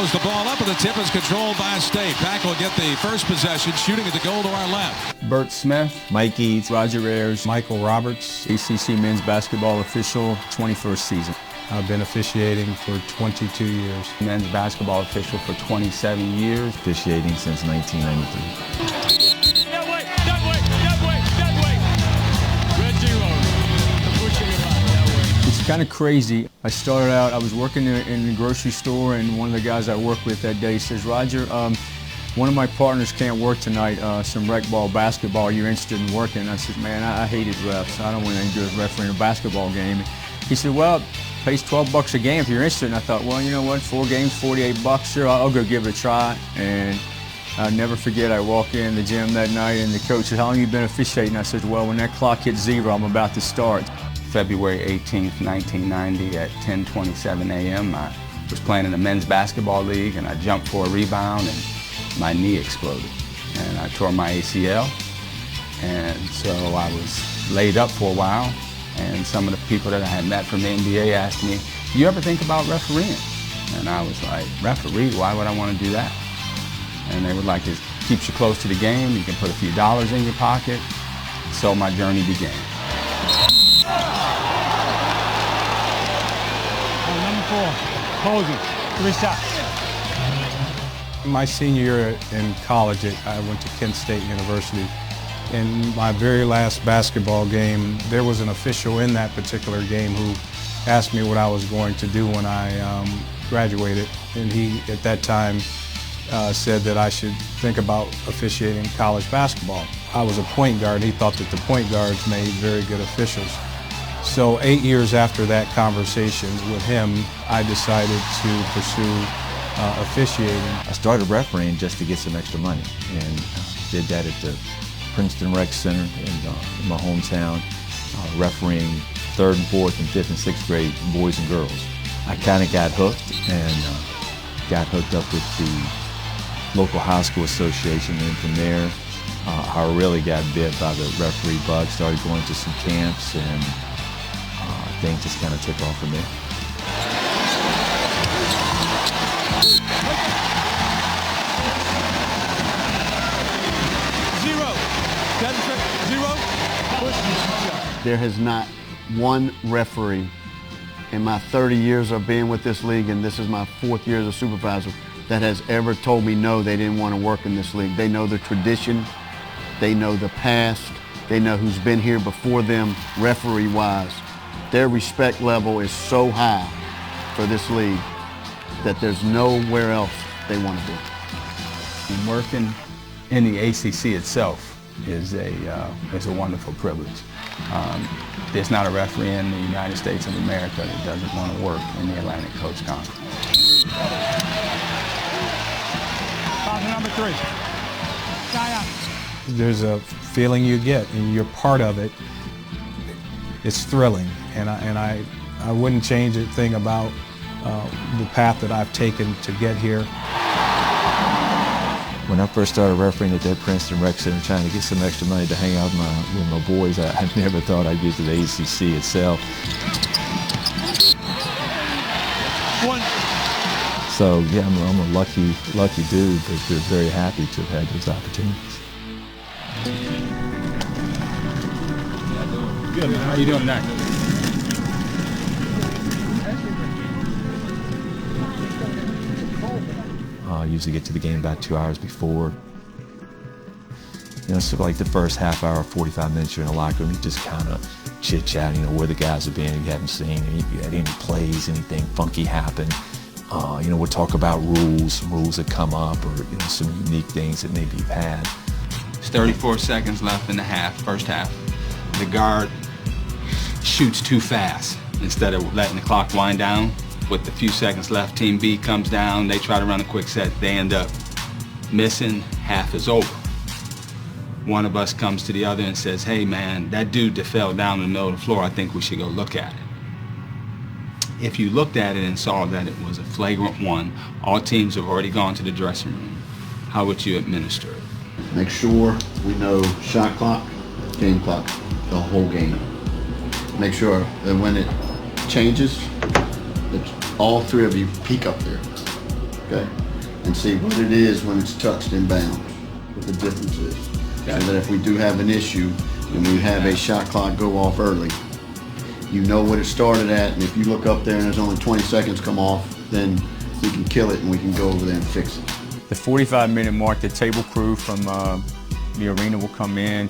throws the ball up, and the tip is controlled by State. Pack will get the first possession, shooting at the goal to our left. Bert Smith, Mike Eads, Roger Ayers, Michael Roberts, ACC men's basketball official, 21st season. I've been officiating for 22 years. Men's basketball official for 27 years. Officiating since 1993. It's kind of crazy. I started out, I was working in the grocery store, and one of the guys I worked with that day says, Roger, one of my partners can't work tonight, some rec ball basketball, you're interested in working? And I said, man, I hated refs. I don't want anything to do with refereeing a basketball game. He said, well, pays $12 a game if you're interested. And I thought, well, you know what, 4 games, $48, sure, I'll go give it a try. And I'll never forget, I walked in the gym that night, and the coach said, how long have you been officiating? I said, well, when that clock hits 0, I'm about to start. February 18th, 1990 at 10:27 a.m. I was playing in the men's basketball league, and I jumped for a rebound, and my knee exploded. And I tore my ACL, and so I was laid up for a while. And some of the people that I had met from the NBA asked me, do you ever think about refereeing? And I was like, referee? Why would I want to do that? And they were like, it keeps you close to the game, you can put a few dollars in your pocket. So my journey began. Number 4, Posey, 3 shots. My senior year in college, I went to Kent State University. In my very last basketball game, there was an official in that particular game who asked me what I was going to do when I graduated. And he, at that time, said that I should think about officiating college basketball. I was a point guard. He thought that the point guards made very good officials. So 8 years after that conversation with him, I decided to pursue officiating. I started refereeing just to get some extra money, and did that at the Princeton Rec Center in my hometown, refereeing 3rd and 4th and 5th and 6th grade boys and girls. I kind of got hooked, and got hooked up with the local high school association, and from there I really got bit by the referee bug, started going to some camps, and things just kind of took off from there. There has not one referee in my 30 years of being with this league, and this is my 4th year as a supervisor, that has ever told me no, they didn't want to work in this league. They know the tradition, they know the past, they know who's been here before them referee-wise. Their respect level is so high for this league that there's nowhere else they want to be. And working in the ACC itself is a wonderful privilege. There's not a referee in the United States of America that doesn't want to work in the Atlantic Coast Conference. Number 3. There's a feeling you get, and you're part of it. It's thrilling, and I wouldn't change a thing about the path that I've taken to get here. When I first started refereeing at that Princeton Rec Center, trying to get some extra money to hang out with my boys, I never thought I'd get to the ACC itself. So yeah, I'm a lucky dude, but we're very happy to have had those opportunities. Good, man. How you doing tonight? I usually get to the game about 2 hours before. You know, so like the first half hour, 45 minutes, you're in the locker room, you just kind of chit-chat, you know, where the guys have been, if you haven't seen any plays, anything funky happen. You know, we'll talk about rules that come up, or you know, some unique things that maybe you've had. There's 34 seconds left in the first half. The guard shoots too fast. Instead of letting the clock wind down, with the few seconds left, Team B comes down, they try to run a quick set, they end up missing, half is over. One of us comes to the other and says, hey man, that dude that fell down in the middle of the floor, I think we should go look at it. If you looked at it and saw that it was a flagrant one, all teams have already gone to the dressing room, how would you administer it? Make sure we know shot clock, game clock, the whole game. Make sure that when it changes, that all 3 of you peek up there okay? And see what it is when it's touched in bounds, what the difference is. So that if we do have an issue and we have a shot clock go off early, you know what it started at, and if you look up there and there's only 20 seconds come off, then we can kill it and we can go over there and fix it. The 45-minute mark, the table crew from the arena will come in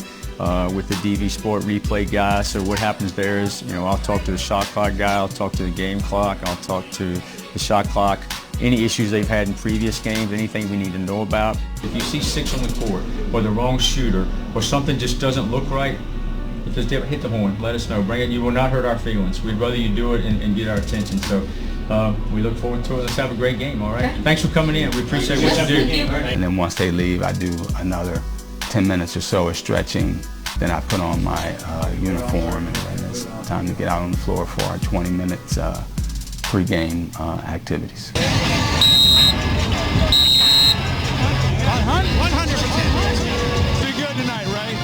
with the DV Sport replay guy. So what happens there is, I'll talk to the shot clock guy, I'll talk to the game clock, I'll talk to the shot clock. Any issues they've had in previous games, anything we need to know about. If you see 6 on the court, or the wrong shooter, or something just doesn't look right, just hit the horn, let us know, bring it. You will not hurt our feelings. We'd rather you do it and get our attention. So we look forward to it. Let's have a great game, all right? Thanks for coming in. We appreciate what you do. And then once they leave, I do another 10 minutes or so of stretching. Then I put on my uniform, and then it's time to get out on the floor for our 20 minutes pre-game activities. 100%. Be good tonight, right?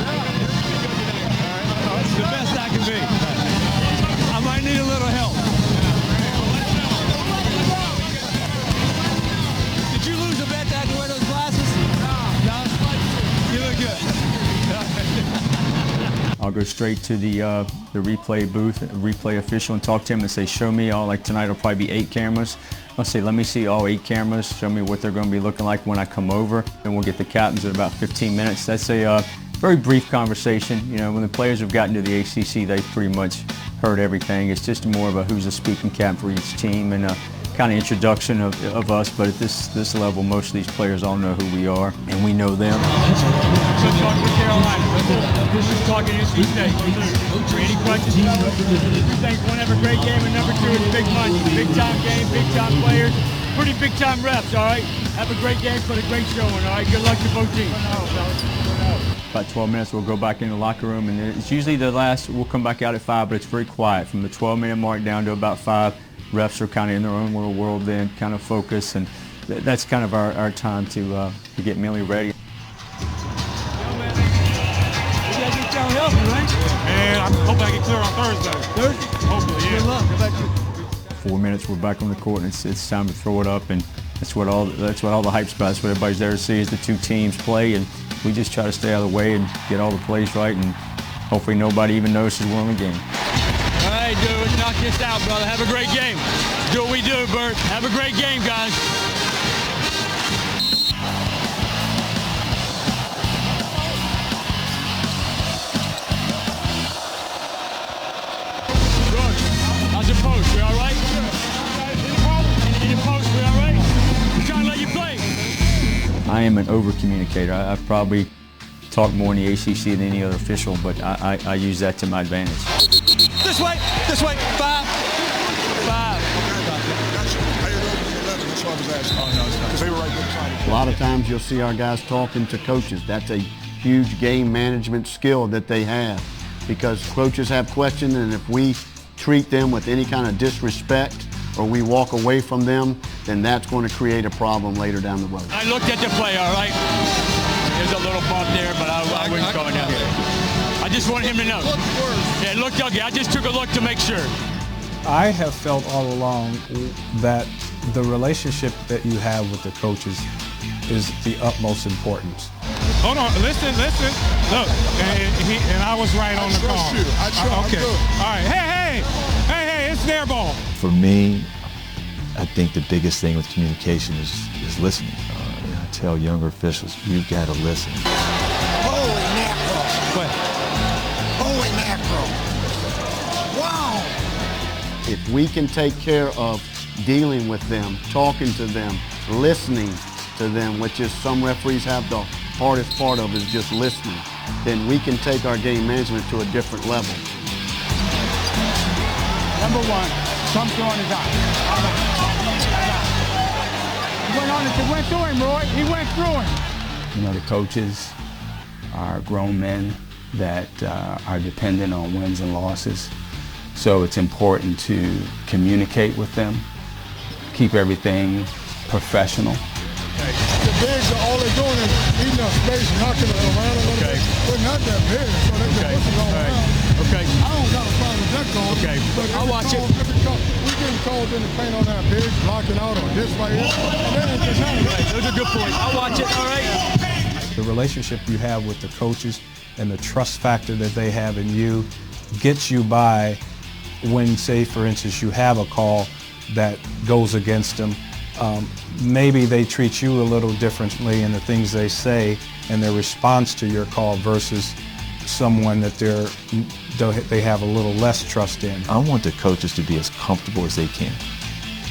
It's the best I can be. I might need a little help. Did you lose a bet that I had to wear those glasses? No? You look good. I'll go straight to the replay booth, replay official, and talk to him and say, show me all, like tonight will probably be 8 cameras. I'll say, let me see all 8 cameras, show me what they're going to be looking like when I come over. And we'll get the captains in about 15 minutes. That's a very brief conversation. When the players have gotten to the ACC, they've pretty much heard everything. It's just more of a who's the speaking cap for each team and a kind of introduction of us. But at this level, most of these players all know who we are, and we know them. So talking to Carolina. This is talking NC State. Any questions? You think one have a great game, and number 2 is big money, big time game, big time players, pretty big time reps. All right. Have a great game, put a great show on. All right. Good luck to both teams. About 12 minutes, we'll go back in the locker room, and it's usually the last. We'll come back out at 5, but it's very quiet from the 12-minute mark down to about 5. Refs are kind of in their own little world then, kind of focus, and that's kind of our time to get mentally ready. Man, I hope I get clear on Thursday. Hopefully, yeah. Good luck. How about you? 4 minutes, we're back on the court, and it's time to throw it up, and that's what all the hype's about. That's what everybody's there to see is the 2 teams play, and we just try to stay out of the way and get all the plays right, and hopefully nobody even notices we're on the game. All right, dude, let's knock this out, brother. Have a great game. Do what we do, Bert. Have a great game, guys. Good. How's your post? We all right? In your post, we all right? We're trying to let you play. I am an over-communicator. I've probably talked more in the ACC than any other official, but I use that to my advantage. This way, 5. A lot of times you'll see our guys talking to coaches. That's a huge game management skill that they have, because coaches have questions, and if we treat them with any kind of disrespect or we walk away from them, then that's going to create a problem later down the road. I looked at the play, all right? There's a little bump there, but I wouldn't go down there. I just want him to know. Yeah, it looked ugly. I just took a look to make sure. I have felt all along that the relationship that you have with the coaches is the utmost importance. Hold on, listen. Look, and I was right on the call. I trust you. Okay. All right. Hey, it's their ball. For me, I think the biggest thing with communication is listening. I tell younger officials, you've got to listen. Holy mackerel. Holy mackerel. Wow. If we can take care of dealing with them, talking to them, listening to them, which is some referees have the hardest part of is just listening, then we can take our game management to a different level. Number 1, come through on his eye. He went through him, Roy. He went through him. The coaches are grown men that are dependent on wins and losses. So it's important to communicate with them, keep everything professional. The bigs are all they're doing is eating up space, knocking it around a little bit. We're not that big, so they're just pushing all around. Okay. I don't got a problem with that call. Okay. But I'll watch it. We getting called in the paint on that big, blocking out on this right here. And that ain't just happening. Those are good points. I'll watch it, all right? The relationship you have with the coaches and the trust factor that they have in you gets you by when, say, for instance, you have a call that goes against them. Maybe they treat you a little differently in the things they say and their response to your call versus someone that they have a little less trust in. I want the coaches to be as comfortable as they can.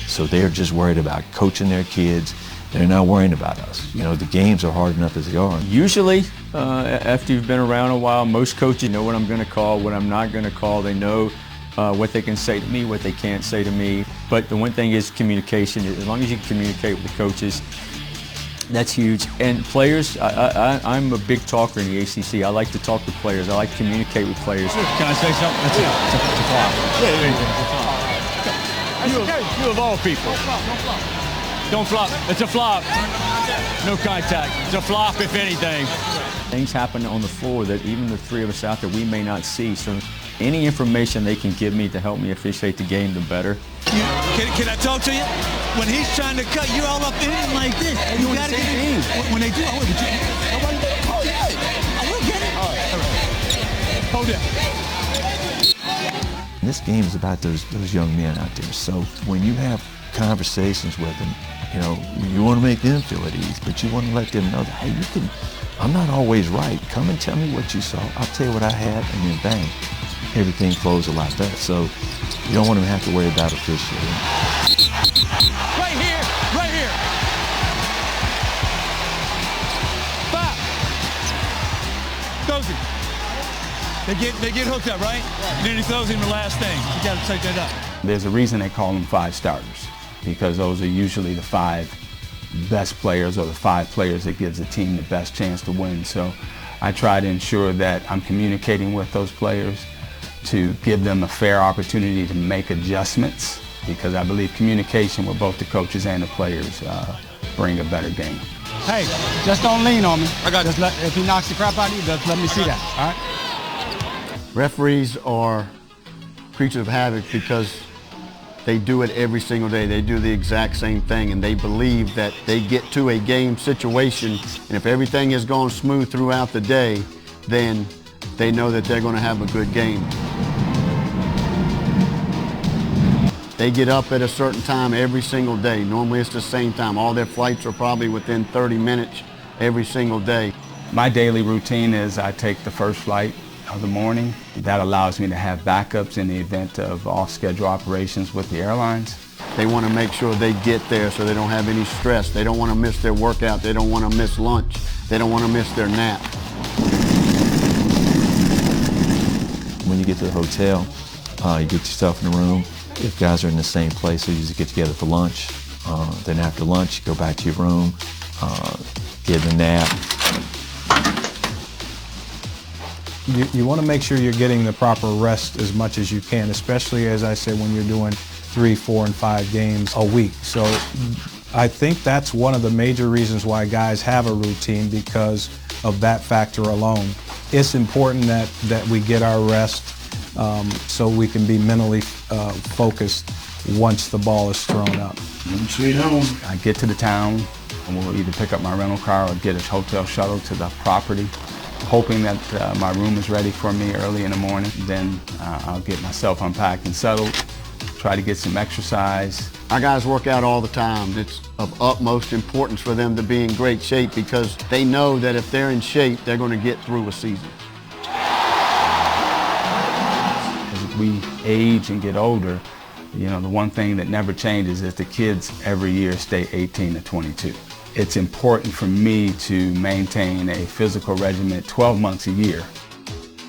So they're just worried about coaching their kids. They're not worrying about us. You know, the games are hard enough as they are. Usually, after you've been around a while, most coaches know what I'm going to call, what I'm not going to call. They know what they can say to me, what they can't say to me. But the one thing is communication. As long as you communicate with the coaches, that's huge. And players, I'm a big talker in the ACC. I like to talk with players. I like to communicate with players. Can I say something? It's a flop. You of all people. Don't flop. It's a flop. No contact. It's a flop, if anything. Things happen on the floor that even the three of us out there, we may not see. So any information they can give me to help me officiate the game, the better. Can I talk to you? When he's trying to cut, you're all up in him like this. You gotta get it. When they do, I will get it. Oh, yeah. I will get it. All right. Hold it. This game is about those young men out there. So when you have conversations with them, you know, you want to make them feel at ease, but you want to let them know that, hey, I'm not always right. Come and tell me what you saw. I'll tell you what I had, and then bang, everything flows a lot better. So you don't want them to have to worry about officiating. Right here. Right here. Stop. Throws it. They get hooked up, right? And then he throws him the last thing. You got to take that up. There's a reason they call them 5 starters, because those are usually the 5 best players or the 5 players that gives the team the best chance to win. So I try to ensure that I'm communicating with those players to give them a fair opportunity to make adjustments, because I believe communication with both the coaches and the players bring a better game. Hey, just don't lean on me. I got just if he knocks the crap out of you, just let me see that, all right? Referees are creatures of havoc because they do it every single day. They do the exact same thing, and they believe that they get to a game situation, and if everything has gone smooth throughout the day, then they know that they're going to have a good game. They get up at a certain time every single day. Normally it's the same time. All their flights are probably within 30 minutes every single day. My daily routine is I take the first flight of the morning. That allows me to have backups in the event of off-schedule operations with the airlines. They want to make sure they get there so they don't have any stress. They don't want to miss their workout. They don't want to miss lunch. They don't want to miss their nap. When you get to the hotel, you get yourself in a room. If guys are in the same place, they usually get together for lunch. Then after lunch, you go back to your room, get a nap. You want to make sure you're getting the proper rest as much as you can, especially, as I said, when you're doing 3, 4, and 5 games a week. So I think that's one of the major reasons why guys have a routine, because of that factor alone. It's important that we get our rest so we can be mentally focused once the ball is thrown up. Sweet home. I get to the town, and we'll either pick up my rental car or get a hotel shuttle to the property, hoping that my room is ready for me early in the morning. Then I'll get myself unpacked and settled, try to get some exercise. Our guys work out all the time. It's of utmost importance for them to be in great shape, because they know that if they're in shape, they're going to get through a season. As we age and get older, you know, the one thing that never changes is the kids every year stay 18 to 22. It's important for me to maintain a physical regimen 12 months a year.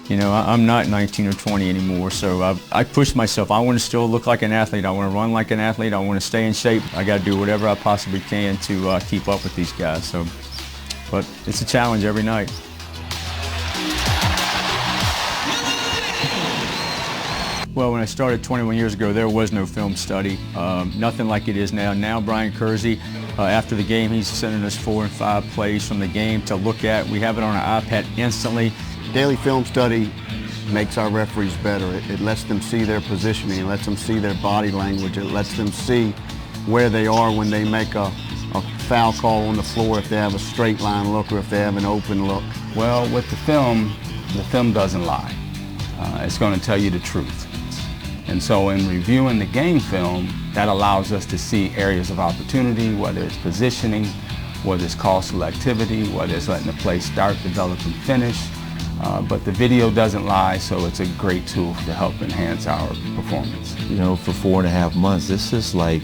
You know, I'm not 19 or 20 anymore, so I push myself. I want to still look like an athlete. I want to run like an athlete. I want to stay in shape. I got to do whatever I possibly can to keep up with these guys. So, but it's a challenge every night. Well, when I started 21 years ago, there was no film study, nothing like it is now. Now Brian Kersey, after the game, he's sending us 4 and 5 plays from the game to look at. We have it on our iPad instantly. Daily film study makes our referees better. It lets them see their positioning. It lets them see their body language. It lets them see where they are when they make a foul call on the floor, if they have a straight line look or if they have an open look. Well, with the film doesn't lie. It's going to tell you the truth. And so in reviewing the game film, that allows us to see areas of opportunity, whether it's positioning, whether it's call selectivity, whether it's letting the play start, develop, and finish. But the video doesn't lie, so it's a great tool to help enhance our performance. You know, for 4.5 months, this is like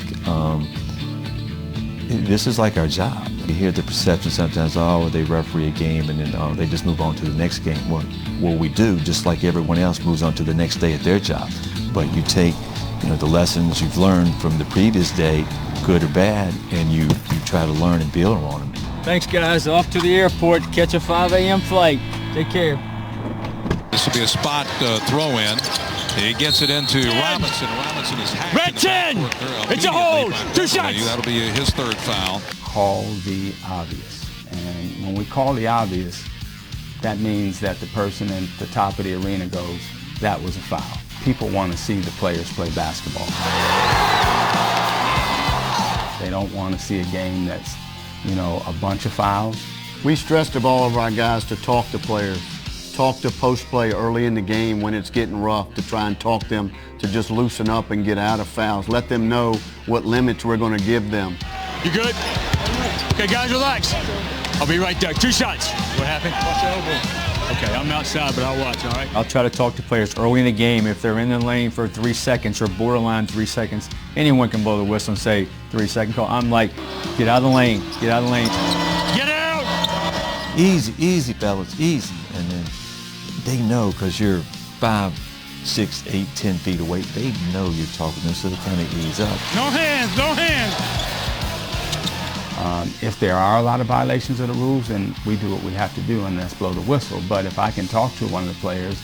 our job. You hear the perception sometimes, oh, they referee a game and then they just move on to the next game. Well, we do, just like everyone else moves on to the next day at their job. But you take, you know, the lessons you've learned from the previous day, good or bad, and you try to learn and build on them. Thanks, guys. Off to the airport to catch a 5 a.m. flight. Take care. This will be a spot throw-in. He gets it into Robinson. Robinson is hacked. Red 10! It's a hold! 2 shots! That'll be his third foul. Call the obvious. And when we call the obvious, that means that the person at the top of the arena goes, that was a foul. People want to see the players play basketball. They don't want to see a game that's, you know, a bunch of fouls. We stress to all of our guys to talk to players. Talk to post-play early in the game when it's getting rough, to try and talk them to just loosen up and get out of fouls. Let them know what limits we're going to give them. You good? Okay, guys, relax. I'll be right there. 2 shots. What happened? Watch your elbow. Okay, I'm outside, but I'll watch, all right? I'll try to talk to players early in the game. If they're in the lane for 3 seconds or borderline 3 seconds, anyone can blow the whistle and say 3-second call. I'm like, get out of the lane, get out of the lane. Get out! Easy, easy, fellas, easy. And then they know, because you're 5, 6, 8, 10 feet away, they know you're talking to them, so they kind of ease up. No hands, no hands! If there are a lot of violations of the rules, then we do what we have to do, and that's blow the whistle. But if I can talk to one of the players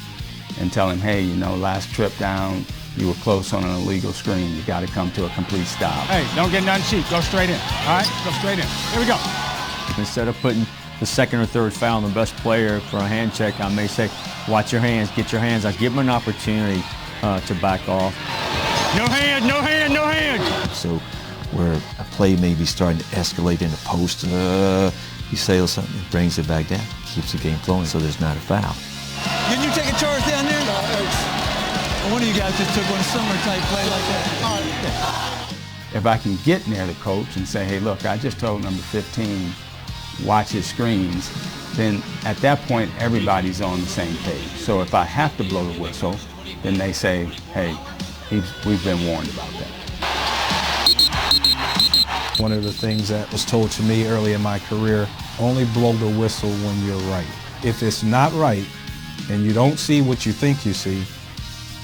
and tell him, hey, you know, last trip down, you were close on an illegal screen. You got to come to a complete stop. Hey, don't get nothing cheap. Go straight in, all right? Go straight in. Here we go. Instead of putting the second or third foul on the best player for a hand check, I may say, watch your hands, get your hands. I give them an opportunity to back off. No hand, no hand, no hand! So where a play may be starting to escalate in the post, you say something, it brings it back down, keeps the game flowing, so there's not a foul. Didn't you take a charge down there? One of you guys just took one summer type play like that. If I can get near the coach and say, hey, look, I just told number 15, watch his screens, then at that point, everybody's on the same page. So if I have to blow the whistle, then they say, hey, we've been warned about that. One of the things that was told to me early in my career, only blow the whistle when you're right. If it's not right and you don't see what you think you see,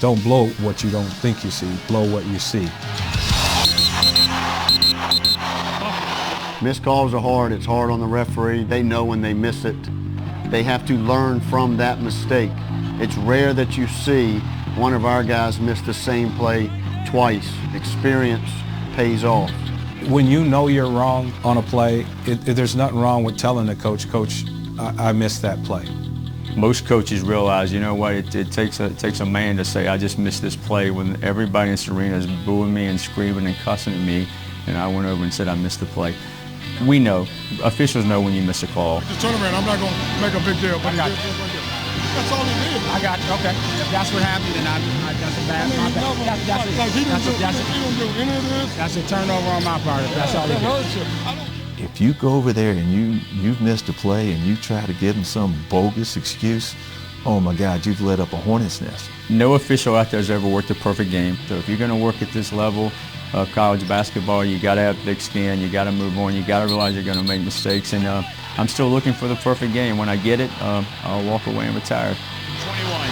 don't blow what you don't think you see, blow what you see. Missed calls are hard. It's hard on the referee. They know when they miss it. They have to learn from that mistake. It's rare that you see one of our guys miss the same play twice. Experience pays off. When you know you're wrong on a play, there's nothing wrong with telling the coach, Coach, I missed that play. Most coaches realize, you know what, it takes a man to say, I just missed this play, when everybody in this arena is booing me and screaming and cussing at me, and I went over and said I missed the play. We know, officials know when you miss a call. Just turn around, I'm not going to make a big deal, but that's all he did. I got you, okay. If that's what happened, then that's a bad, my bad. He didn't do any of this. That's a turnover on my part, if that's all he did. If you go over there and you've missed a play and you try to give them some bogus excuse, oh my God, you've lit up a hornet's nest. No official out there has ever worked a perfect game. So if you're going to work at this level of college basketball, you got to have thick skin, you got to move on, you got to realize you're going to make mistakes. And I'm still looking for the perfect game. When I get it, I'll walk away and retire. 21.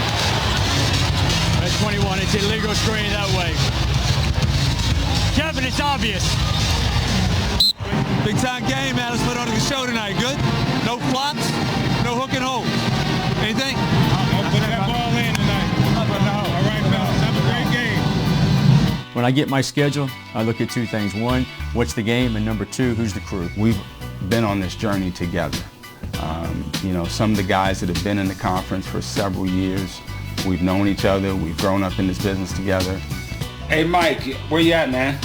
That's 21. It's illegal screen that way. Kevin, it's obvious. Big time game, man. Let's put on the show tonight. Good? No flops, no hook and hold. Anything? I'll put that ball in tonight. All right, fellas. Have a great game. When I get my schedule, I look at 2 things. 1, what's the game? And number 2, who's the crew? We've been on this journey together. You know, some of the guys that have been in the conference for several years We've known each other. We've grown up in this business together. Hey, Mike, where you at, man?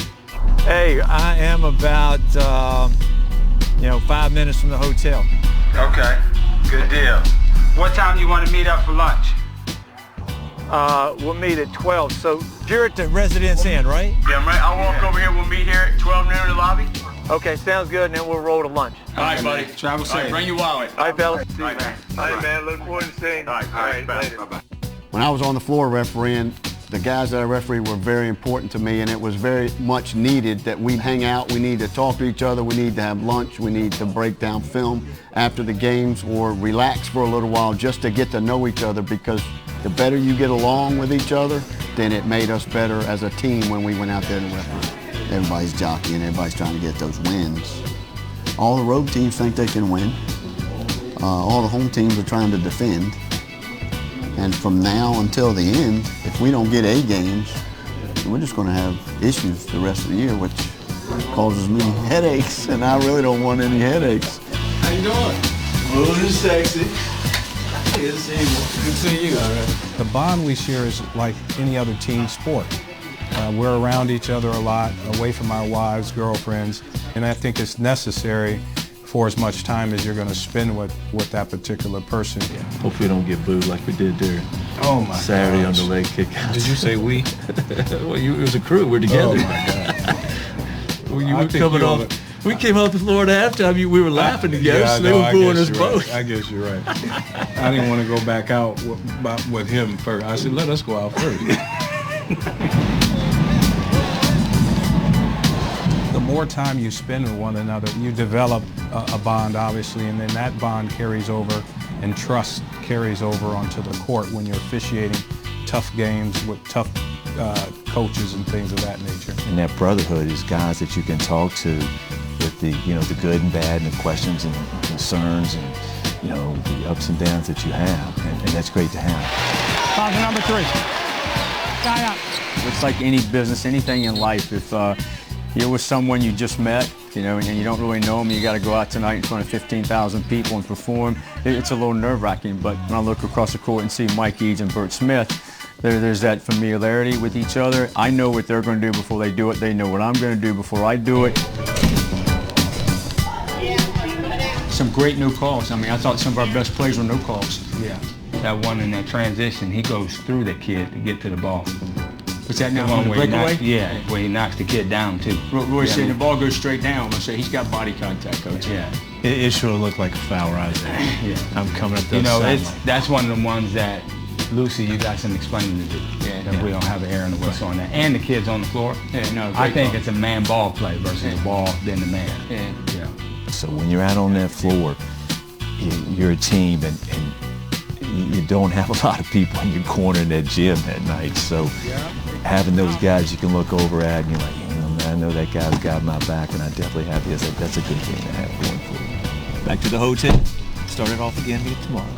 Hey, I am about, 5 minutes from the hotel. Okay, good deal. What time do you want to meet up for lunch? We'll meet at 12. So you're at the Residence Inn, right? Yeah, I'm right. I'll walk over here. We'll meet here at 12 noon in the lobby. Okay, sounds good, and then we'll roll to lunch. All right, buddy. Travel safe. Bring your wallet. All right, fellas. All right, man. All right, man. Look forward to seeing you. All right, later. Bye-bye. When I was on the floor refereeing, the guys that I refereed were very important to me, and it was very much needed that we hang out, we need to talk to each other, we need to have lunch, we need to break down film after the games or relax for a little while just to get to know each other, because the better you get along with each other, then it made us better as a team when we went out there to referee. Everybody's jockeying, everybody's trying to get those wins. All the road teams think they can win. All the home teams are trying to defend. And from now until the end, if we don't get A games, we're just going to have issues the rest of the year, which causes me headaches, and I really don't want any headaches. How you doing? Moving sexy. Good to see you. Good to see you. All right. The bond we share is like any other team sport. We're around each other a lot, away from our wives, girlfriends, and I think it's necessary for as much time as you're going to spend with that particular person. Hopefully we don't get booed like we did there Saturday on the leg kickout. Did you say we? Well, it was a crew. We're together. Oh my God. You were coming off. We came off the floor at halftime. We were laughing together, so they were booing us both. I guess you're right. I didn't want to go back out with him first. I said, let us go out first. The more time you spend with one another, you develop a bond, obviously, and then that bond carries over, and trust carries over onto the court when you're officiating tough games with tough coaches and things of that nature. And that brotherhood is guys that you can talk to with the the good and bad and the questions and concerns and the ups and downs that you have, and that's great to have. Foul number 3. Guy up. It's like any business, anything in life. If you're with someone you just met, and you don't really know them, you got to go out tonight in front of 15,000 people and perform. It's a little nerve-wracking, but when I look across the court and see Mike Eads and Bert Smith, there's that familiarity with each other. I know what they're going to do before they do it. They know what I'm going to do before I do it. Some great no calls. I mean, I thought some of our best plays were no calls. Yeah. That one in that transition, he goes through the kid to get to the ball. What's that now? On the breakaway? Where he knocks the kid down too. Roy said the ball goes straight down. I say he's got body contact, coach. Yeah. It sure looked like a foul right there. Yeah. I'm coming up those that's one of the ones that, Lucy, you got some explaining to do. Yeah. We don't have an air in the whistle on that. And the kids on the floor. Yeah, no, I think it's a man-ball play versus a ball, then the man. Yeah. So when you're out on that floor, you're a team, and you don't have a lot of people in your corner in that gym that night. So having those guys you can look over at, and you're like, man, I know that guy's got my back, and I definitely have his. That's a good thing to have going forward. Back to the hotel. Start it off again tomorrow.